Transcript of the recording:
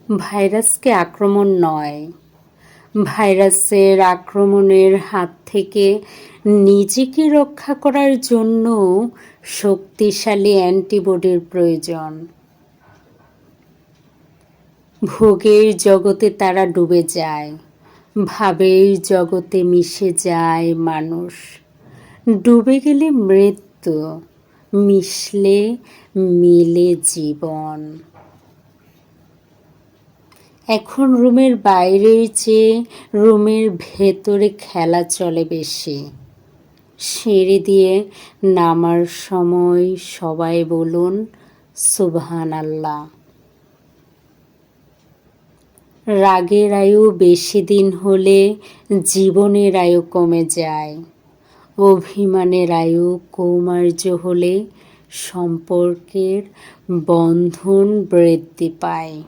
ভাইরাসকে আক্রমণ নয়, ভাইরাসের আক্রমণের হাত থেকে নিজেকে রক্ষা করার জন্য শক্তিশালী অ্যান্টিবডির প্রয়োজন। ভোগের জগতে তারা ডুবে যায়, ভাবের জগতে মিশে যায় মানুষ। ডুবে গেলে মৃত্যু, মিশলে মিলে জীবন। এখন রুমের বাইরের চেয়ে রুমের ভেতরে খেলা চলে বেশি। সিঁড়ি দিয়ে নামার সময় সবাই বলুন সুবহানাল্লাহ। রাগের আয়ু বেশি দিন হলে জীবনের আয়ু কমে যায়। অভিমানের আয়ু কৌমার্য হলে সম্পর্কের বন্ধন বৃদ্ধি পায়।